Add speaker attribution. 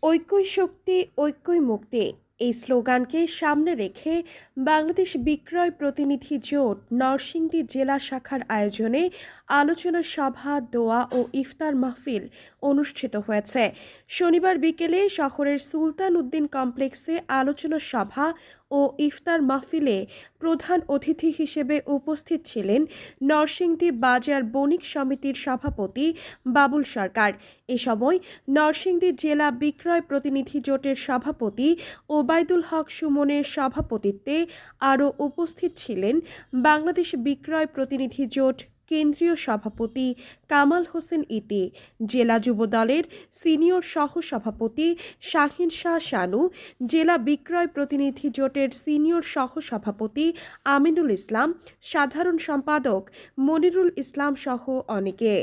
Speaker 1: ঐক্যই শক্তি, ঐক্যই মুক্তি এই স্লোগানকে সামনে রেখে বাংলাদেশ বিক্রয় প্রতিনিধি জোট নরসিংদী জেলা শাখার আয়োজনে আলোচনা সভা, দোয়া ও ইফতার মাহফিল অনুষ্ঠিত হয়েছে। শনিবার বিকেলে শহরের সুলতান উদ্দিন কমপ্লেক্সে আলোচনা সভা ও ইফতার মাহফিলে প্রধান অতিথি হিসেবে উপস্থিত ছিলেন নরসিংদী বাজার বণিক সমিতির সভাপতি বাবুল সরকার। এ সময় নরসিংদী জেলা বিক্রয় প্রতিনিধি জোটের সভাপতি ওবায়দুল হক সুমনের সভাপতিত্বে আরও উপস্থিত ছিলেন বাংলাদেশ বিক্রয় প্রতিনিধি জোট কেন্দ্রীয় সভাপতি কামাল হোসেন ইতি, জেলা যুবদলের সিনিয়র সহ সভাপতি শাহিন শাহ শানু, জেলা বিক্রয় প্রতিনিধি জোটের সিনিয়র সহ সভাপতি আমিনুল ইসলাম, সাধারণ সম্পাদক মনিরুল ইসলাম সহ অনেকে।